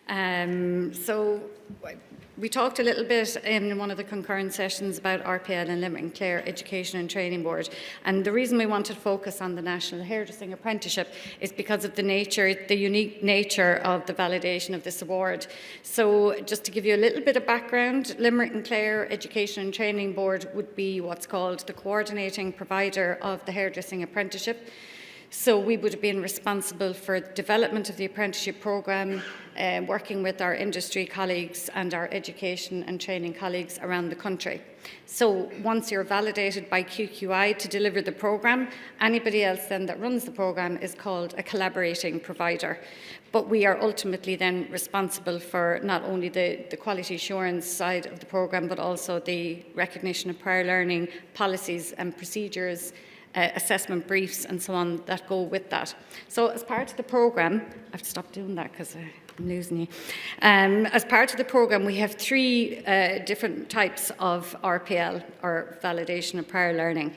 So we talked a little bit in one of the concurrent sessions about RPL and Limerick and Clare Education and Training Board, and the reason we wanted to focus on the National Hairdressing Apprenticeship is because of the unique nature of the validation of this award. So just to give you a little bit of background, Limerick and Clare Education and Training Board would be what's called the coordinating provider of the hairdressing apprenticeship. So we would have been responsible for development of the apprenticeship programme, working with our industry colleagues and our education and training colleagues around the country. So once you're validated by QQI to deliver the programme, anybody else then that runs the programme is called a collaborating provider. But we are ultimately then responsible for not only the quality assurance side of the programme, but also the recognition of prior learning, policies and procedures, assessment briefs and so on that go with that. So as part of the programme, I have to stop doing that because I'm losing you. As part of the programme, we have three different types of RPL, or validation of prior learning.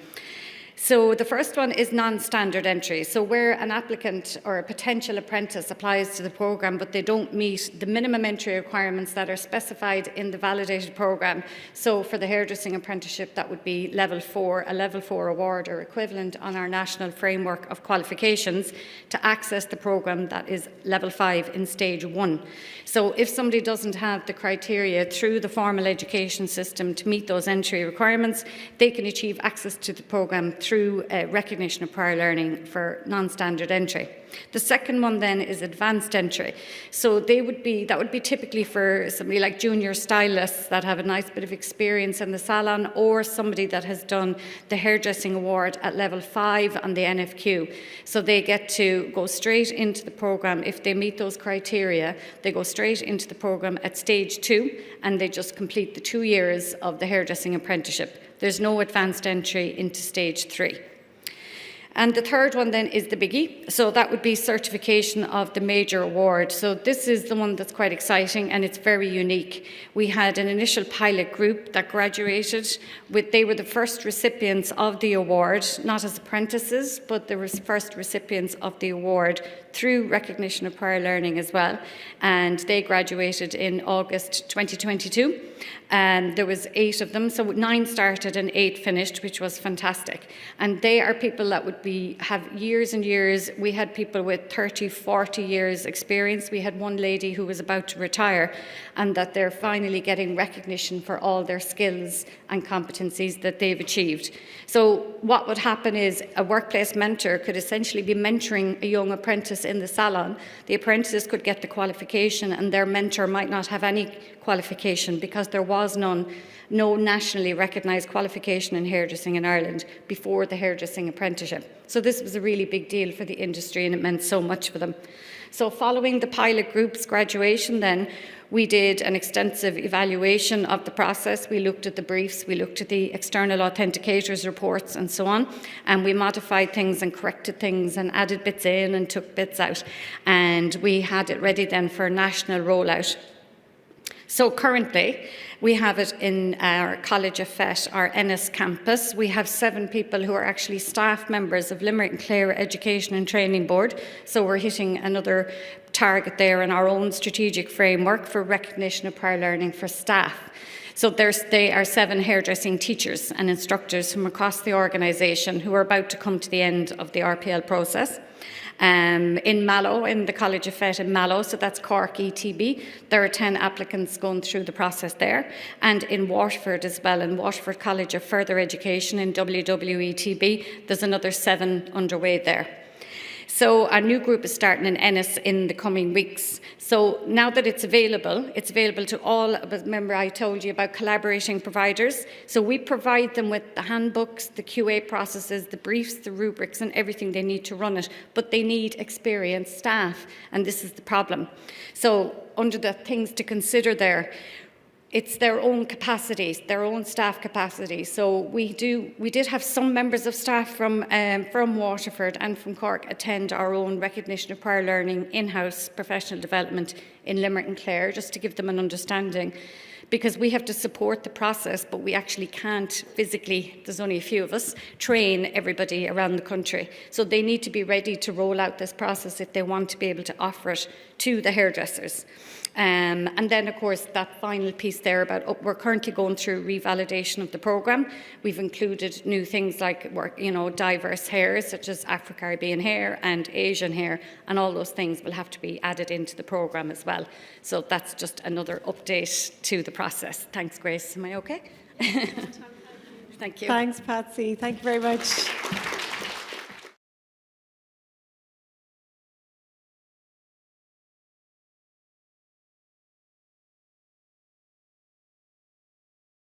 So the first one is non-standard entry. So where an applicant or a potential apprentice applies to the programme but they don't meet the minimum entry requirements that are specified in the validated programme. So for the hairdressing apprenticeship, that would be level 4, a level 4 award or equivalent on our national framework of qualifications to access the programme that is level 5 in stage 1. So if somebody doesn't have the criteria through the formal education system to meet those entry requirements, they can achieve access to the programme through recognition of prior learning for non-standard entry. The second one then is advanced entry. So that would be typically for somebody like junior stylists that have a nice bit of experience in the salon, or somebody that has done the hairdressing award at level 5 on the NFQ. So they get to go straight into the programme. If they meet those criteria, they go straight into the programme at stage 2, and they just complete the 2 years of the hairdressing apprenticeship. There's no advanced entry into stage 3. And the third one then is the biggie. So that would be certification of the major award. So this is the one that's quite exciting and it's very unique. We had an initial pilot group that graduated. They were the first recipients of the award, not as apprentices, but the first recipients of the award through recognition of prior learning as well. And they graduated in August 2022. And there was 8 of them, so 9 started and 8 finished, which was fantastic. And they are people that would have years and years. We had people with 30, 40 years experience. We had one lady who was about to retire, and that they're finally getting recognition for all their skills and competencies that they've achieved. So what would happen is a workplace mentor could essentially be mentoring a young apprentice in the salon. The apprentice could get the qualification and their mentor might not have any qualification because there was no nationally recognised qualification in hairdressing in Ireland before the hairdressing apprenticeship. So this was a really big deal for the industry and it meant so much for them. So following the pilot group's graduation then, we did an extensive evaluation of the process. We looked at the briefs, we looked at the external authenticators' reports and so on, and we modified things and corrected things and added bits in and took bits out. And we had it ready then for a national rollout. So currently, we have it in our College of FET, our Ennis campus. We have 7 people who are actually staff members of Limerick and Clare Education and Training Board. So we're hitting another target there in our own strategic framework for recognition of prior learning for staff. So they are 7 hairdressing teachers and instructors from across the organisation who are about to come to the end of the RPL process. In Mallow, in the College of FET in Mallow, so that's Cork ETB, there are 10 applicants going through the process there. And in Waterford as well, in Waterford College of Further Education in WWETB, there's another 7 underway there. So our new group is starting in Ennis in the coming weeks. So now that it's available to all. Remember I told you about collaborating providers. So we provide them with the handbooks, the QA processes, the briefs, the rubrics and everything they need to run it. But they need experienced staff, and this is the problem. So under the things to consider there, it's their own capacities, their own staff capacity. So we did have some members of staff from Waterford and from Cork attend our own recognition of prior learning in-house professional development in Limerick and Clare, just to give them an understanding. Because we have to support the process, but we actually can't physically, there's only a few of us, train everybody around the country. So they need to be ready to roll out this process if they want to be able to offer it to the hairdressers. And then, of course, that final piece there about we're currently going through revalidation of the programme. We've included new things like diverse hairs such as Afro-Caribbean hair and Asian hair, and all those things will have to be added into the programme as well. So that's just another update to the process. Thanks, Grace. Am I okay? Thank you. Thanks, Patsy. Thank you very much.